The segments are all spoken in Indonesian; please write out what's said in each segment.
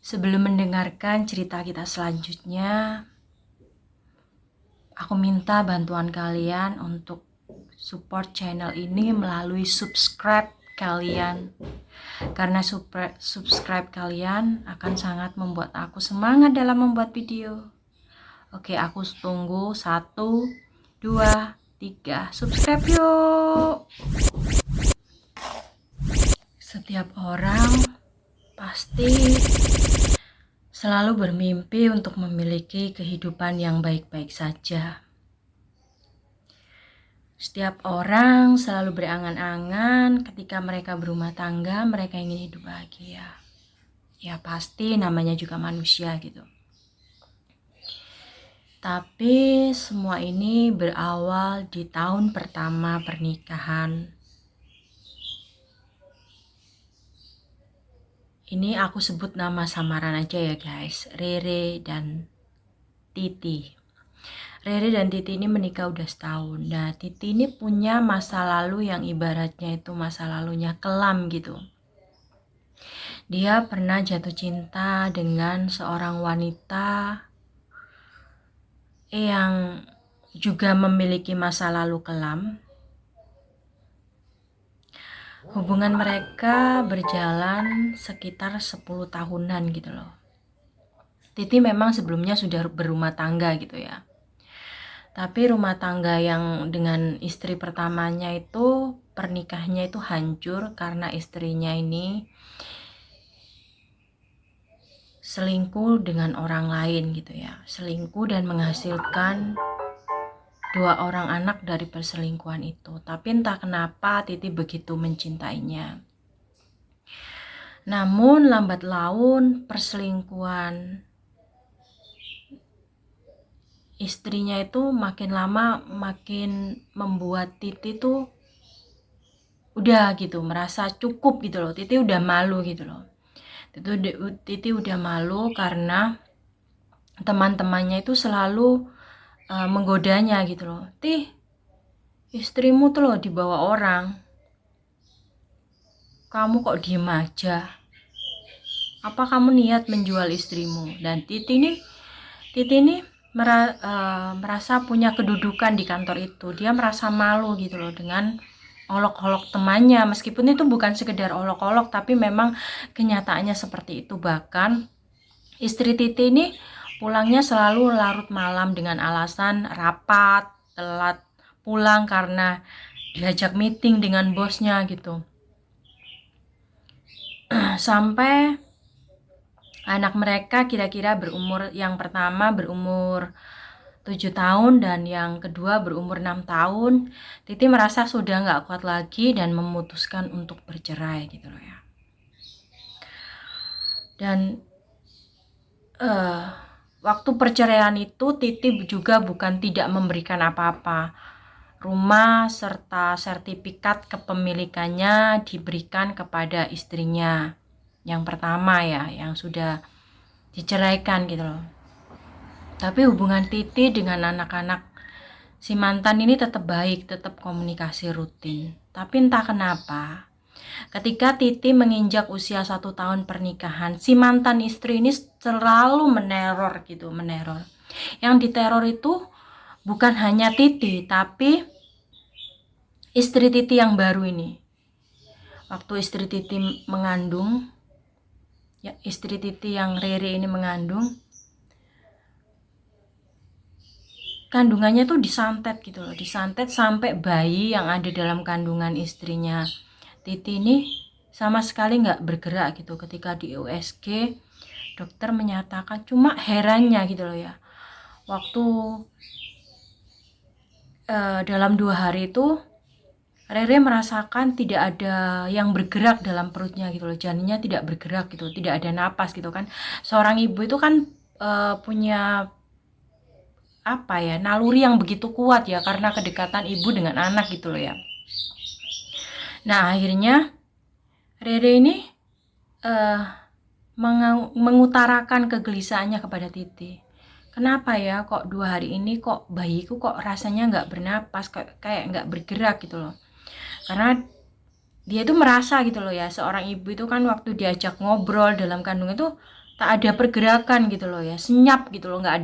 Sebelum mendengarkan cerita kita selanjutnya, aku minta bantuan kalian untuk support channel ini melalui subscribe kalian. Karena subscribe kalian akan sangat membuat aku semangat dalam membuat video. Oke, aku tunggu 1, 2, 3, subscribe yuk. Setiap orang pasti selalu bermimpi untuk memiliki kehidupan yang baik-baik saja. Setiap orang selalu berangan-angan ketika mereka berumah tangga, mereka ingin hidup bahagia. Ya pasti namanya juga manusia gitu. Tapi semua ini berawal di tahun pertama pernikahan. Ini aku sebut nama samaran aja ya guys, Rere dan Titi. Rere dan Titi ini menikah udah setahun. Nah, Titi ini punya masa lalu yang ibaratnya itu masa lalunya kelam gitu. Dia pernah jatuh cinta dengan seorang wanita yang juga memiliki masa lalu kelam. Hubungan mereka berjalan sekitar 10 tahunan gitu loh. Titi memang sebelumnya sudah berumah tangga gitu ya. Tapi rumah tangga yang dengan istri pertamanya itu pernikahannya itu hancur karena istrinya ini selingkuh dengan orang lain gitu ya. Selingkuh dan menghasilkan 2 orang anak dari perselingkuhan itu. Tapi entah kenapa Titi begitu mencintainya. Namun lambat laun perselingkuhan istrinya itu makin lama makin membuat Titi tuh udah gitu merasa cukup gitu loh. Titi udah malu gitu loh. Titi udah malu karena teman-temannya itu selalu menggodanya gitu loh. Istrimu tuh loh dibawa orang, kamu kok diem aja, apa kamu niat menjual istrimu? Dan Titi ini merasa punya kedudukan di kantor itu. Dia merasa malu gitu loh dengan olok-olok temannya, meskipun itu bukan sekedar olok-olok tapi memang kenyataannya seperti itu. Bahkan istri Titi ini pulangnya selalu larut malam dengan alasan rapat, telat pulang karena diajak meeting dengan bosnya gitu. Sampai anak mereka kira-kira berumur, yang pertama berumur 7 tahun dan yang kedua berumur 6 tahun. Titi merasa sudah gak kuat lagi dan memutuskan untuk bercerai gitu loh ya. Dan waktu perceraian itu Titi juga bukan tidak memberikan apa-apa. Rumah serta sertifikat kepemilikannya diberikan kepada istrinya yang pertama ya, yang sudah diceraikan gitu loh. Tapi hubungan Titi dengan anak-anak si mantan ini tetap baik, tetap komunikasi rutin. Tapi entah kenapa, ketika Titi menginjak usia 1 tahun pernikahan, si mantan istri ini selalu meneror. Yang diteror itu bukan hanya Titi, tapi istri Titi yang baru ini. Waktu istri Titi mengandung, ya istri Titi yang Rere ini mengandung, kandungannya tuh disantet gitu loh, disantet sampai bayi yang ada dalam kandungan istrinya Titi ini sama sekali nggak bergerak gitu. Ketika di USG, dokter menyatakan, cuma herannya gitu loh ya, waktu dalam 2 hari itu Rere merasakan tidak ada yang bergerak dalam perutnya gitu loh, janinnya tidak bergerak gitu, tidak ada napas gitu kan. Seorang ibu itu kan punya apa ya, naluri yang begitu kuat ya karena kedekatan ibu dengan anak gitu loh ya. Nah akhirnya Rere ini mengutarakan kegelisahannya kepada Titi. Kenapa ya kok 2 hari ini kok bayiku kok rasanya nggak bernapas, kayak nggak bergerak gitu loh. Karena dia itu merasa gitu loh ya, seorang ibu itu kan waktu diajak ngobrol dalam kandungan itu tak ada pergerakan gitu loh ya, senyap gitu loh, nggak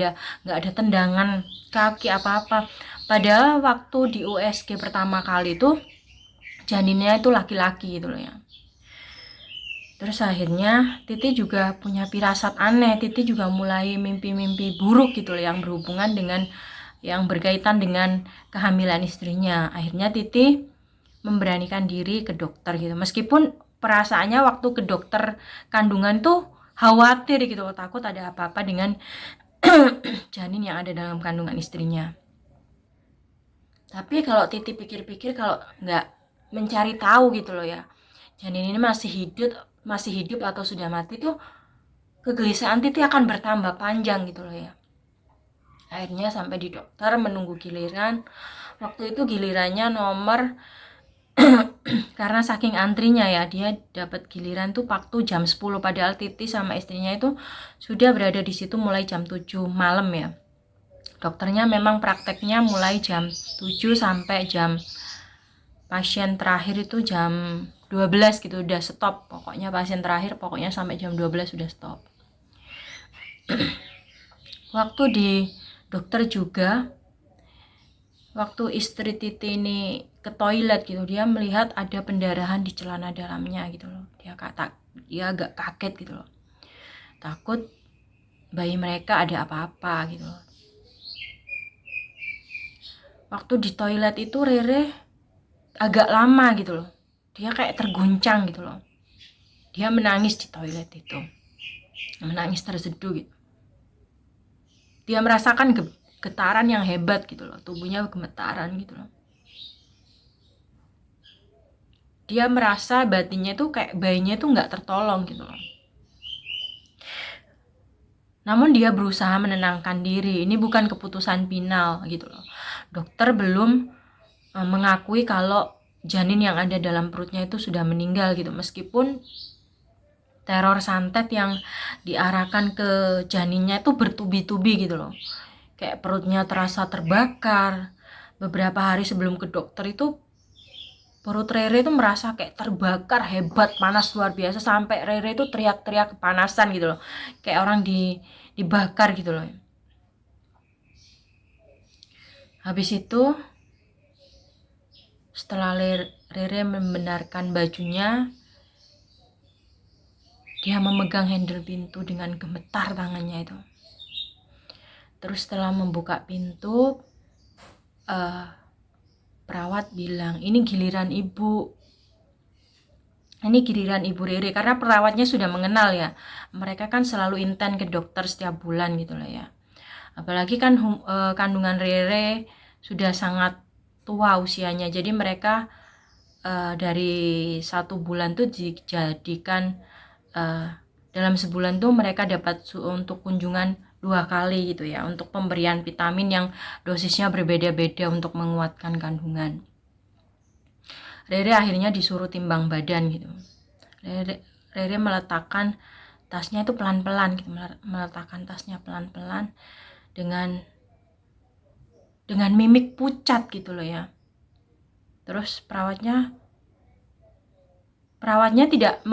ada tendangan kaki apa-apa. Padahal waktu di USG pertama kali itu janinnya itu laki-laki gitu loh ya. Terus akhirnya Titi juga punya firasat aneh. Titi juga mulai mimpi-mimpi buruk gitu loh yang berhubungan dengan yang berkaitan dengan kehamilan istrinya. Akhirnya Titi memberanikan diri ke dokter gitu. Meskipun perasaannya waktu ke dokter kandungan tuh khawatir gitu loh, takut ada apa-apa dengan janin yang ada dalam kandungan istrinya. Tapi kalau Titi pikir-pikir, kalau nggak mencari tahu gitu loh ya, janin ini masih hidup atau sudah mati tuh, kegelisahan Titi akan bertambah panjang gitu loh ya. Akhirnya sampai di dokter menunggu giliran. Waktu itu gilirannya nomor karena saking antrinya ya, dia dapat giliran tuh waktu jam 10, padahal Titi sama istrinya itu sudah berada di situ mulai jam 7 malam ya. Dokternya memang prakteknya mulai jam 7 sampai jam pasien terakhir itu jam 12 gitu, udah stop. Pokoknya pasien terakhir pokoknya sampai jam 12 udah stop. Waktu di dokter juga, waktu istri Titi ini ke toilet gitu, dia melihat ada pendarahan di celana dalamnya gitu loh. Dia agak kaget gitu loh, takut bayi mereka ada apa-apa gitu loh. Waktu di toilet itu Rere agak lama gitu loh, dia kayak terguncang gitu loh. Dia menangis di toilet itu, menangis terseduh gitu. Dia merasakan getaran yang hebat gitu loh, tubuhnya gemetaran gitu loh. Dia merasa batinnya tuh kayak bayinya tuh nggak tertolong gitu loh. Namun dia berusaha menenangkan diri, ini bukan keputusan final gitu loh. Dokter belum mengakui kalau janin yang ada dalam perutnya itu sudah meninggal gitu, meskipun teror santet yang diarahkan ke janinnya itu bertubi-tubi gitu loh. Kayak perutnya terasa terbakar. Beberapa hari sebelum ke dokter itu perut Rere itu merasa kayak terbakar hebat, panas luar biasa, sampai Rere itu teriak-teriak kepanasan gitu loh, kayak orang dibakar gitu loh. Habis itu setelah Rere membenarkan bajunya, dia memegang handle pintu dengan gemetar tangannya itu. Terus setelah membuka pintu, perawat bilang, ini giliran ibu. Ini giliran ibu Rere, karena perawatnya sudah mengenal ya. Mereka kan selalu intent ke dokter setiap bulan gitu lah ya. Apalagi kan kandungan Rere sudah sangat tua usianya. Jadi mereka dari 1 bulan tuh dijadikan dalam sebulan tuh mereka dapat untuk kunjungan 2 kali gitu ya, untuk pemberian vitamin yang dosisnya berbeda-beda untuk menguatkan kandungan. Rere akhirnya disuruh timbang badan gitu. Rere meletakkan tasnya itu pelan-pelan gitu, meletakkan tasnya pelan-pelan dengan mimik pucat gitu loh ya. Terus perawatnya tidak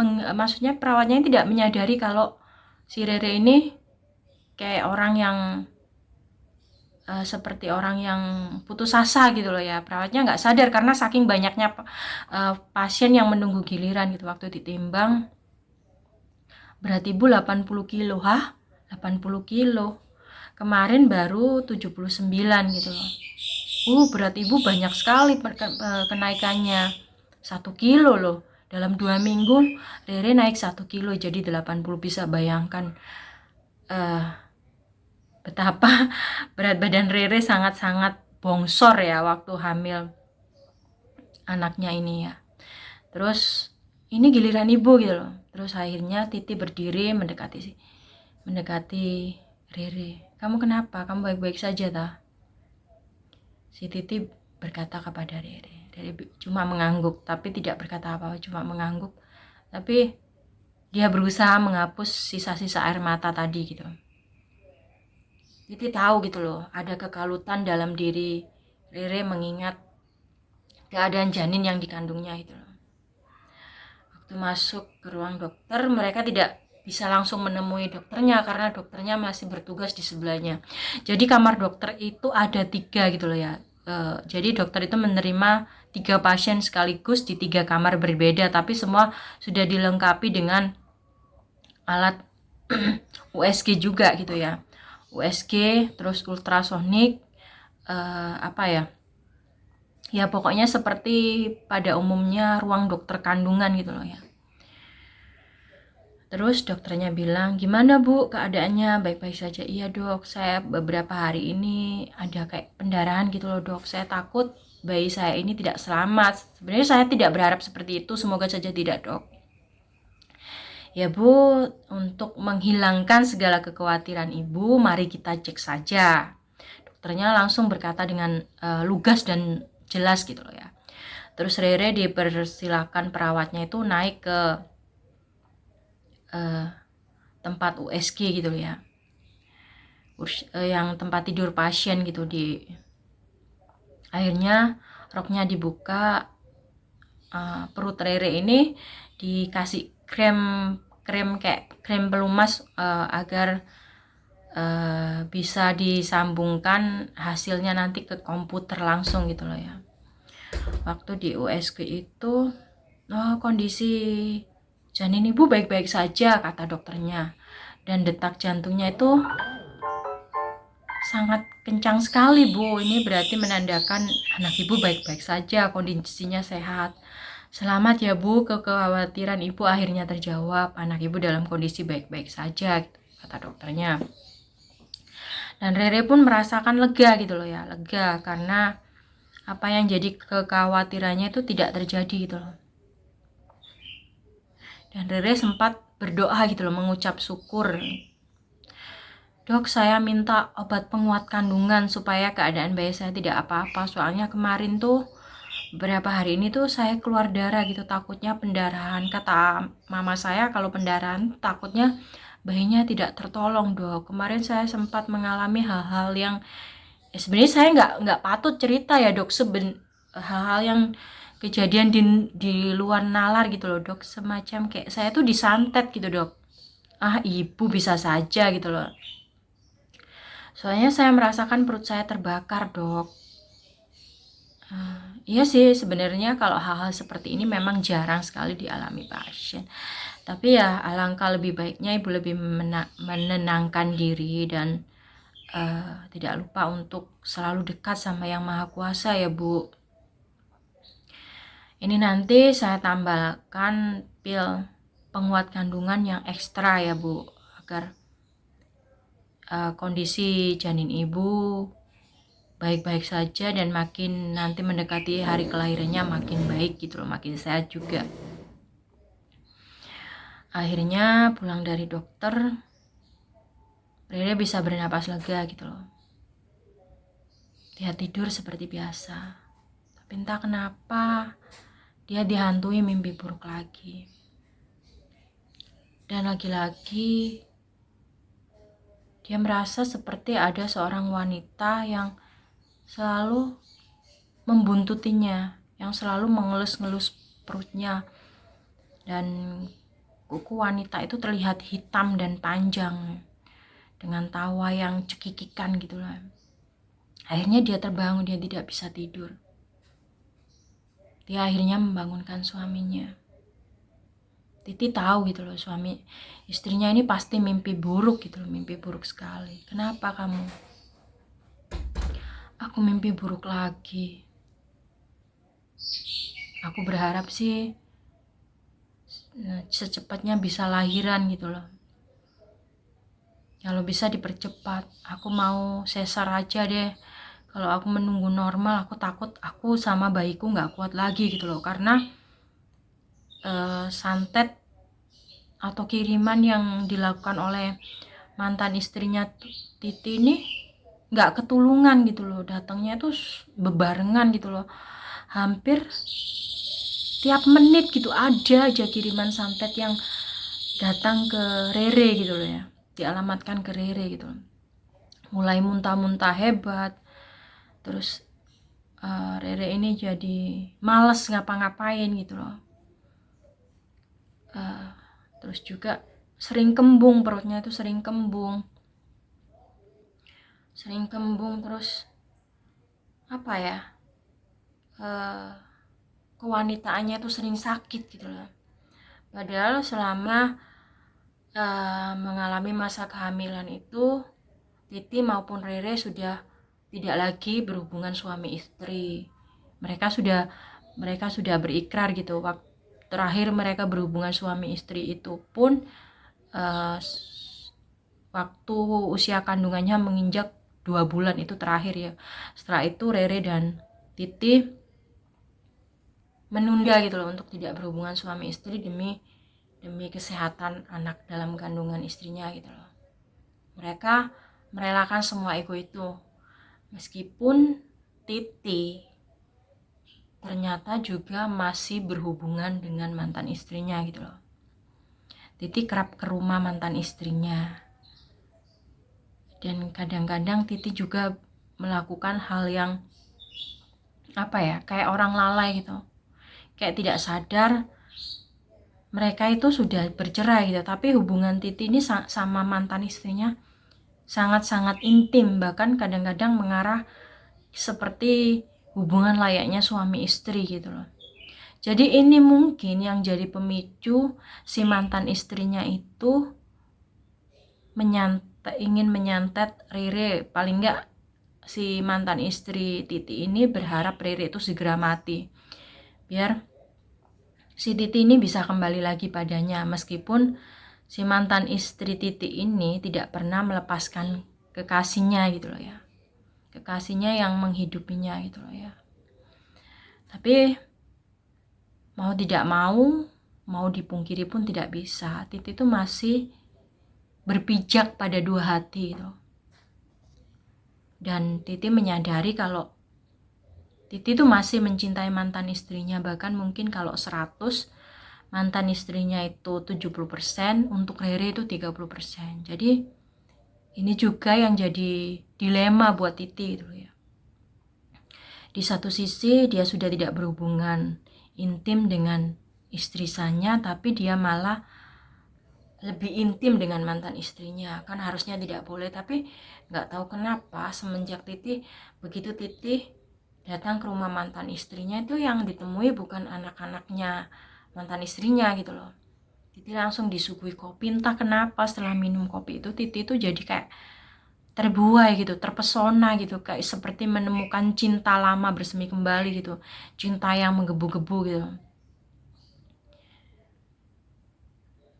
menyadari kalau si Rere ini kayak orang yang seperti orang yang putus asa gitu loh ya. Perawatnya nggak sadar karena saking banyaknya pasien yang menunggu giliran gitu. Waktu ditimbang berat ibu 80 kilo. 80 kilo. Kemarin baru 79 gitu loh. Berat ibu banyak sekali kenaikannya. 1 kilo loh. Dalam 2 minggu Rere naik 1 kilo jadi 80. Bisa bayangkan betapa berat badan Rere sangat-sangat bongsor ya waktu hamil anaknya ini ya. Terus ini giliran ibu gitu loh. Terus akhirnya Titi berdiri mendekati Rere. Kamu kenapa? Kamu baik-baik saja tak? Si Titi berkata kepada Rere. Rere cuma mengangguk, tapi tidak berkata apa-apa, cuma mengangguk. Tapi dia berusaha menghapus sisa-sisa air mata tadi gitu. Titi tahu gitu loh, ada kekalutan dalam diri Rere mengingat keadaan janin yang dikandungnya itu loh. Waktu masuk ke ruang dokter, mereka tidak bisa langsung menemui dokternya karena dokternya masih bertugas di sebelahnya. Jadi kamar dokter itu ada 3 gitu loh ya. Jadi dokter itu menerima 3 pasien sekaligus di 3 kamar berbeda, tapi semua sudah dilengkapi dengan alat USG juga gitu ya. USG terus ultrasonik, apa ya, ya pokoknya seperti pada umumnya ruang dokter kandungan gitu loh ya. Terus dokternya bilang, gimana bu keadaannya? Baik-baik saja. Iya dok, saya beberapa hari ini ada kayak pendarahan gitu loh dok. Saya takut bayi saya ini tidak selamat. Sebenarnya saya tidak berharap seperti itu, semoga saja tidak dok. Ya bu, untuk menghilangkan segala kekhawatiran ibu, mari kita cek saja. Dokternya langsung berkata dengan lugas dan jelas gitu loh ya. Terus Rere dipersilakan perawatnya itu naik ke tempat USG gitu ya, yang tempat tidur pasien gitu. Akhirnya roknya dibuka, perut Rere ini dikasih krem kayak krem pelumas, agar bisa disambungkan hasilnya nanti ke komputer langsung gitu loh ya. Waktu di USG itu kondisi janin ibu baik-baik saja kata dokternya, dan detak jantungnya itu sangat kencang sekali bu. Ini berarti menandakan anak ibu baik-baik saja, kondisinya sehat. Selamat ya bu, kekhawatiran ibu akhirnya terjawab, anak ibu dalam kondisi baik-baik saja kata dokternya. Dan Rere pun merasakan lega gitu loh ya, lega karena apa yang jadi kekhawatirannya itu tidak terjadi gitu loh. Dan Rere sempat berdoa gitu loh, mengucap syukur. Dok, saya minta obat penguat kandungan supaya keadaan bayi saya tidak apa-apa. Soalnya kemarin tuh beberapa hari ini tuh saya keluar darah gitu, takutnya pendarahan. Kata mama saya kalau pendarahan takutnya bayinya tidak tertolong dok. Kemarin saya sempat mengalami hal-hal yang sebenarnya saya nggak patut cerita ya dok, hal-hal yang kejadian di luar nalar gitu loh dok, semacam kayak saya tuh disantet gitu dok. Ibu bisa saja gitu loh, soalnya saya merasakan perut saya terbakar dok. Iya sih sebenarnya kalau hal-hal seperti ini memang jarang sekali dialami pasien, tapi ya alangkah lebih baiknya ibu lebih menenangkan diri dan tidak lupa untuk selalu dekat sama yang maha kuasa ya bu. Ini nanti saya tambahkan pil penguat kandungan yang ekstra ya bu, agar kondisi janin ibu baik-baik saja dan makin nanti mendekati hari kelahirannya makin baik gitu loh, makin sehat juga. Akhirnya pulang dari dokter, Rere bisa bernapas lega gitu loh. Dia tidur seperti biasa, tapi entah kenapa dia dihantui mimpi buruk lagi. Dan lagi-lagi dia merasa seperti ada seorang wanita yang selalu membuntutinya, yang selalu mengelus-ngelus perutnya, dan kuku wanita itu terlihat hitam dan panjang dengan tawa yang cekikikan gitu lah. Akhirnya dia terbangun, dia tidak bisa tidur. Dia akhirnya membangunkan suaminya. Titi tahu gitu loh, suami istrinya ini pasti mimpi buruk gitu loh, mimpi buruk sekali. Kenapa kamu? Aku mimpi buruk lagi. Aku berharap sih secepatnya bisa lahiran gitu loh. Kalau bisa dipercepat, aku mau sesar aja deh. Kalau aku menunggu normal, aku takut aku sama bayiku nggak kuat lagi gitu loh, karena santet atau kiriman yang dilakukan oleh mantan istrinya Titi ini nggak ketulungan gitu loh, datangnya tuh bebarengan gitu loh, hampir tiap menit gitu ada aja kiriman santet yang datang ke Rere gitu loh ya, dialamatkan ke Rere gitu loh. Mulai muntah-muntah hebat, terus Rere ini jadi males ngapa-ngapain gitu loh. Terus juga sering kembung, perutnya itu sering kembung terus apa ya, kewanitaannya itu sering sakit gitu loh. Padahal selama mengalami masa kehamilan itu Titi maupun Rere sudah tidak lagi berhubungan suami istri. Mereka sudah berikrar gitu. Terakhir mereka berhubungan suami istri itu pun uh, waktu usia kandungannya menginjak 2 bulan itu terakhir ya. Setelah itu Rere dan Titi menunda gitu loh untuk tidak berhubungan suami istri demi kesehatan anak dalam kandungan istrinya gitu loh. Mereka merelakan semua ego itu. Meskipun Titi ternyata juga masih berhubungan dengan mantan istrinya gitu loh. Titi kerap ke rumah mantan istrinya. Dan kadang-kadang Titi juga melakukan hal yang apa ya, kayak orang lalai gitu. Kayak tidak sadar mereka itu sudah bercerai gitu, tapi hubungan Titi ini sama mantan istrinya sangat-sangat intim, bahkan kadang-kadang mengarah seperti hubungan layaknya suami istri gitu loh. Jadi ini mungkin yang jadi pemicu si mantan istrinya itu ingin menyantet Rere. Paling enggak si mantan istri Titi ini berharap Rere itu segera mati, biar si Titi ini bisa kembali lagi padanya. Meskipun si mantan istri Titi ini tidak pernah melepaskan kekasihnya gitu loh ya, kekasihnya yang menghidupinya gitu loh ya. Tapi mau tidak mau dipungkiri pun tidak bisa, Titi itu masih berpijak pada dua hati gitu. Dan Titi menyadari kalau Titi itu masih mencintai mantan istrinya, bahkan mungkin kalau 100 mantan istrinya itu 70%, untuk Rere itu 30%. Jadi ini juga yang jadi dilema buat Titi gitu ya. Di satu sisi dia sudah tidak berhubungan intim dengan istri sanya, tapi dia malah lebih intim dengan mantan istrinya. Kan harusnya tidak boleh, tapi nggak tahu kenapa semenjak begitu Titi datang ke rumah mantan istrinya, itu yang ditemui bukan anak-anaknya mantan istrinya gitu loh. Titi langsung disuguhi kopi, entah kenapa setelah minum kopi itu Titi itu jadi kayak terbuai gitu, terpesona gitu, kayak seperti menemukan cinta lama bersemi kembali gitu, cinta yang menggebu-gebu gitu.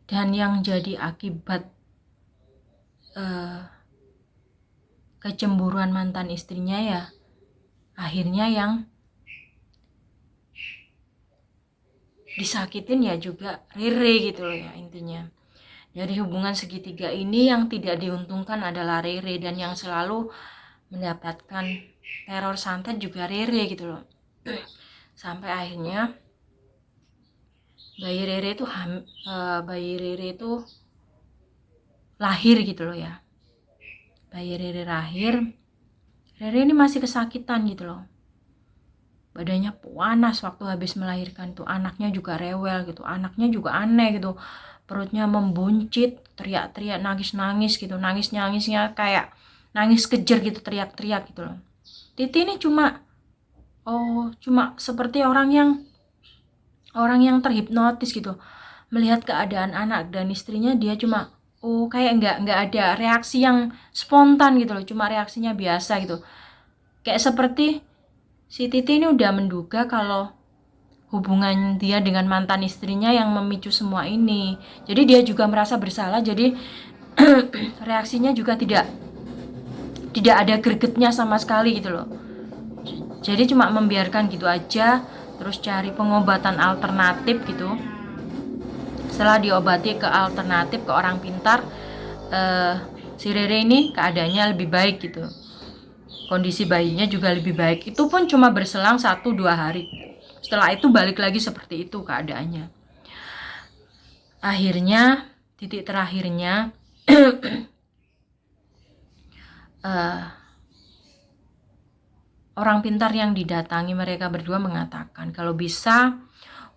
Dan yang jadi akibat kecemburuan mantan istrinya ya, akhirnya yang disakitin ya juga Rere gitu loh ya intinya. Dari hubungan segitiga ini yang tidak diuntungkan adalah Rere, dan yang selalu mendapatkan teror santet juga Rere gitu loh. Sampai akhirnya bayi Rere itu lahir gitu loh ya. Bayi Rere lahir, Rere ini masih kesakitan gitu loh. Badannya panas waktu habis melahirkan tuh, anaknya juga rewel gitu, anaknya juga aneh gitu, perutnya membuncit, teriak-teriak, nangis-nangis gitu, nangisnya kayak nangis kejer gitu, teriak-teriak gitu loh. Titi ini cuma seperti orang yang terhipnotis gitu, melihat keadaan anak dan istrinya. Dia cuma kayak nggak ada reaksi yang spontan gitu loh, cuma reaksinya biasa gitu, kayak seperti si Titi ini udah menduga kalau hubungan dia dengan mantan istrinya yang memicu semua ini. Jadi dia juga merasa bersalah. Jadi reaksinya juga tidak ada gregetnya sama sekali gitu loh. Jadi cuma membiarkan gitu aja, terus cari pengobatan alternatif gitu. Setelah diobati ke alternatif, ke orang pintar, si Rere ini keadaannya lebih baik gitu. Kondisi bayinya juga lebih baik. Itu pun cuma berselang 1-2 hari. Setelah itu balik lagi seperti itu keadaannya. Akhirnya titik terakhirnya orang pintar yang didatangi mereka berdua mengatakan kalau bisa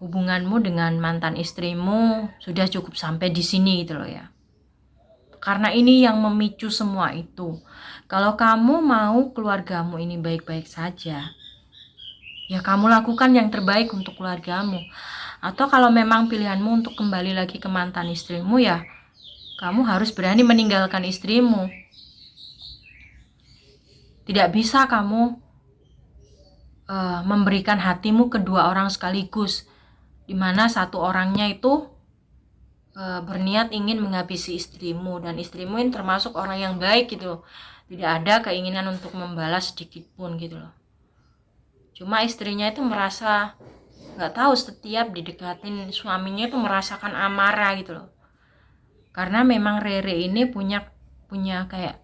hubunganmu dengan mantan istrimu sudah cukup sampai di sini gitu loh ya. Karena ini yang memicu semua itu. Kalau kamu mau keluargamu ini baik-baik saja, ya kamu lakukan yang terbaik untuk keluargamu. Atau kalau memang pilihanmu untuk kembali lagi ke mantan istrimu, ya kamu harus berani meninggalkan istrimu. Tidak bisa kamu memberikan hatimu kedua orang sekaligus, dimana satu orangnya itu berniat ingin menghabisi istrimu, dan istrimu ini termasuk orang yang baik gitu loh. Tidak ada keinginan untuk membalas sedikit pun gitu loh. Cuma istrinya itu merasa nggak tahu, setiap didekatin suaminya itu merasakan amarah gitu loh. Karena memang Rere ini punya kayak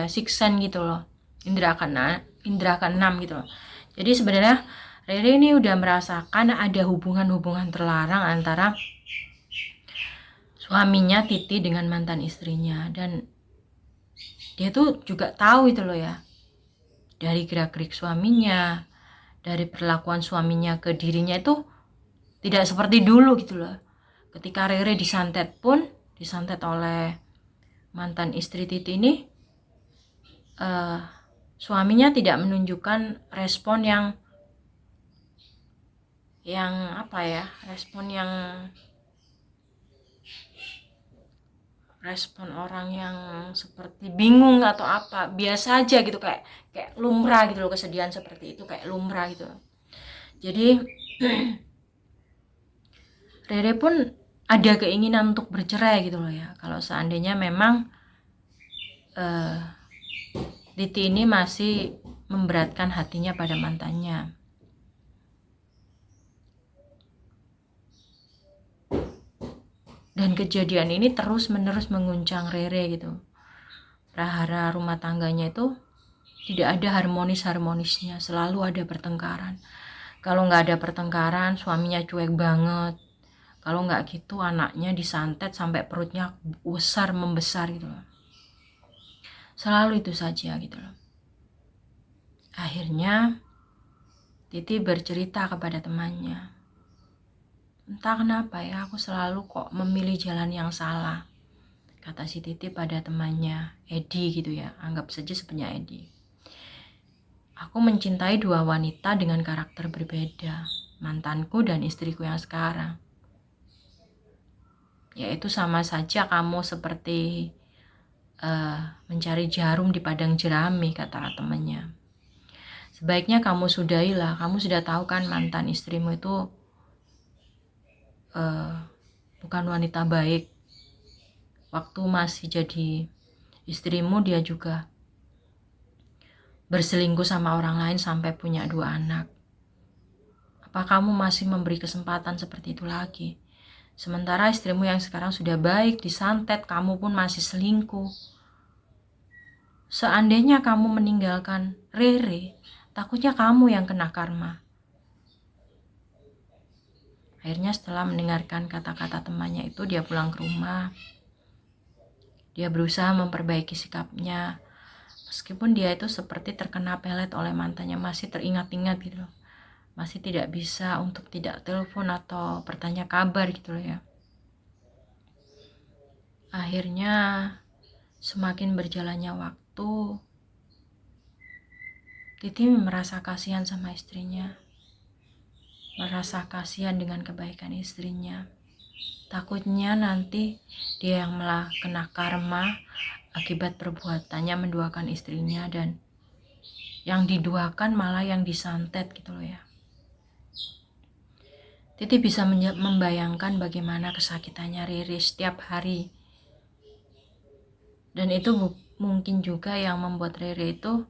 siksen gitu loh, indra keenam gitu loh. Jadi sebenarnya Rere ini udah merasakan ada hubungan terlarang antara suaminya Titi dengan mantan istrinya, dan dia tuh juga tahu itu loh ya, dari gerak-gerik suaminya, dari perlakuan suaminya ke dirinya itu tidak seperti dulu gitu loh. Ketika Rere disantet oleh mantan istri Titi ini, suaminya tidak menunjukkan respon respon orang yang seperti bingung atau apa, biasa aja gitu, kayak lumrah gitu loh, kesedihan seperti itu kayak lumrah gitu. Jadi Rere pun ada keinginan untuk bercerai gitu loh ya, kalau seandainya memang Titi ini masih memberatkan hatinya pada mantannya. Dan kejadian ini terus-menerus mengguncang Rere gitu. Prahara rumah tangganya itu tidak ada harmonisnya, selalu ada pertengkaran. Kalau nggak ada pertengkaran, suaminya cuek banget. Kalau nggak gitu, anaknya disantet sampai perutnya membesar gitu loh. Selalu itu saja gitu loh. Akhirnya Titi bercerita kepada temannya, entah kenapa ya, aku selalu kok memilih jalan yang salah, kata si Titi pada temannya, Edi gitu ya, anggap saja sebenarnya Edi. Aku mencintai dua wanita dengan karakter berbeda, mantanku dan istriku yang sekarang. Yaitu sama saja kamu seperti mencari jarum di padang jerami, kata temannya. Sebaiknya kamu sudahilah, kamu sudah tahu kan mantan istrimu itu bukan wanita baik. Waktu masih jadi istrimu, dia juga berselingkuh sama orang lain sampai punya 2 anak. Apa kamu masih memberi kesempatan seperti itu lagi? Sementara istrimu yang sekarang sudah baik, disantet, kamu pun masih selingkuh. Seandainya kamu meninggalkan Rere, takutnya kamu yang kena karma. Akhirnya setelah mendengarkan kata-kata temannya itu, dia pulang ke rumah. Dia berusaha memperbaiki sikapnya. Meskipun dia itu seperti terkena pelet oleh mantannya, masih teringat-ingat gitu loh. Masih tidak bisa untuk tidak telepon atau bertanya kabar gitu loh ya. Akhirnya semakin berjalannya waktu, Titi merasa kasihan sama istrinya. Merasa kasihan dengan kebaikan istrinya. Takutnya nanti dia yang malah kena karma akibat perbuatannya menduakan istrinya, dan yang diduakan malah yang disantet gitu loh ya. Titi bisa membayangkan bagaimana kesakitannya Riri setiap hari. Dan itu mungkin juga yang membuat Riri itu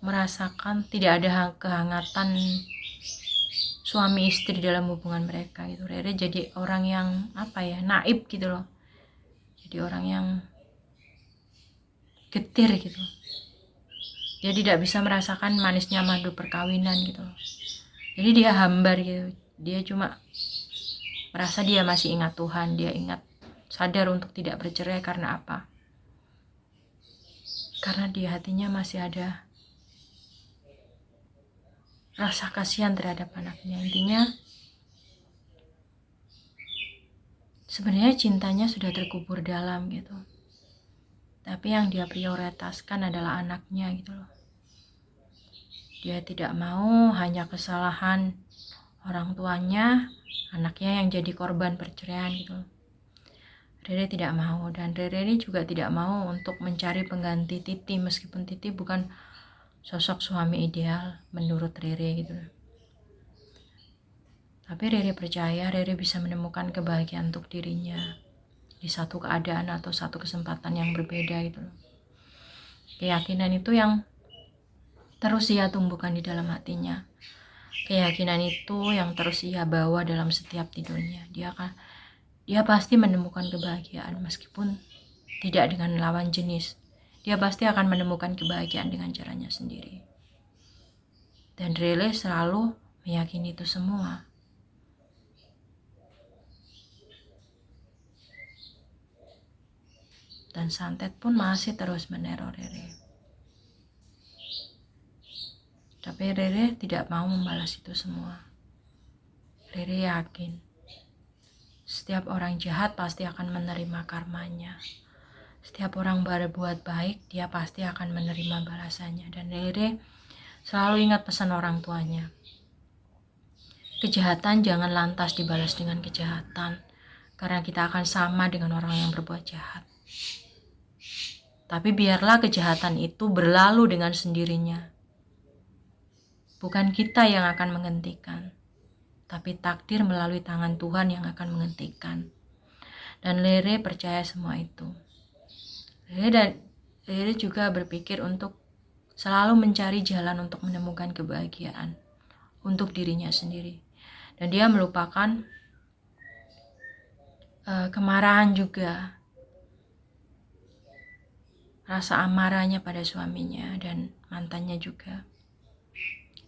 merasakan tidak ada kehangatan suami istri dalam hubungan mereka gitu. Rere jadi orang yang naif gitu loh, jadi orang yang getir gitu. Dia tidak bisa merasakan manisnya madu perkawinan gitu loh. Jadi dia hambar gitu. Dia cuma merasa dia masih ingat Tuhan, dia sadar untuk tidak bercerai. Karena apa? Karena di hatinya masih ada rasa kasihan terhadap anaknya. Intinya sebenarnya cintanya sudah terkubur dalam gitu, tapi yang dia prioritaskan adalah anaknya gitu loh. Dia tidak mau hanya kesalahan orang tuanya, anaknya yang jadi korban perceraian gitu loh. Rere tidak mau, dan Rere ini juga tidak mau untuk mencari pengganti Titi, meskipun Titi bukan sosok suami ideal menurut Rere gitu loh. Tapi Rere percaya Rere bisa menemukan kebahagiaan untuk dirinya di satu keadaan atau satu kesempatan yang berbeda gitu loh. Keyakinan itu yang terus ia tumbuhkan di dalam hatinya. Keyakinan itu yang terus ia bawa dalam setiap tidurnya. Dia pasti menemukan kebahagiaan meskipun tidak dengan lawan jenis. Dia pasti akan menemukan kebahagiaan dengan caranya sendiri. Dan Rere selalu meyakini itu semua. Dan santet pun masih terus meneror Rere. Tapi Rere tidak mau membalas itu semua. Rere yakin setiap orang jahat pasti akan menerima karmanya. Setiap orang berbuat baik, dia pasti akan menerima balasannya. Dan Rere selalu ingat pesan orang tuanya. Kejahatan jangan lantas dibalas dengan kejahatan, karena kita akan sama dengan orang yang berbuat jahat. Tapi biarlah kejahatan itu berlalu dengan sendirinya. Bukan kita yang akan menghentikan, tapi takdir melalui tangan Tuhan yang akan menghentikan. Dan Rere percaya semua itu. Rere juga berpikir untuk selalu mencari jalan untuk menemukan kebahagiaan untuk dirinya sendiri. Dan dia melupakan kemarahan juga, rasa amarahnya pada suaminya dan mantannya juga.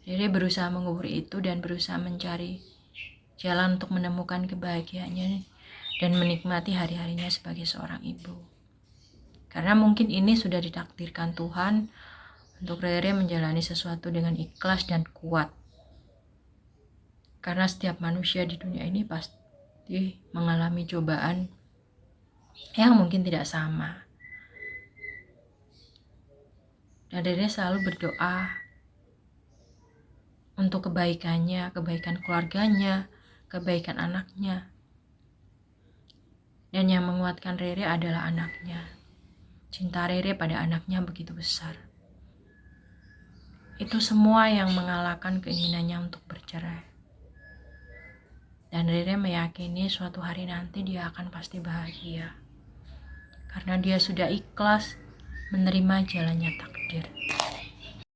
Rere berusaha mengubur itu dan berusaha mencari jalan untuk menemukan kebahagiaannya dan menikmati hari-harinya sebagai seorang ibu. Karena mungkin ini sudah ditakdirkan Tuhan untuk Rere menjalani sesuatu dengan ikhlas dan kuat. Karena setiap manusia di dunia ini pasti mengalami cobaan yang mungkin tidak sama. Dan Rere selalu berdoa untuk kebaikannya, kebaikan keluarganya, kebaikan anaknya. Dan yang menguatkan Rere adalah anaknya. Cinta Rere pada anaknya begitu besar. Itu semua yang mengalahkan keinginannya untuk bercerai. Dan Rere meyakini suatu hari nanti dia akan pasti bahagia. Karena dia sudah ikhlas menerima jalannya takdir.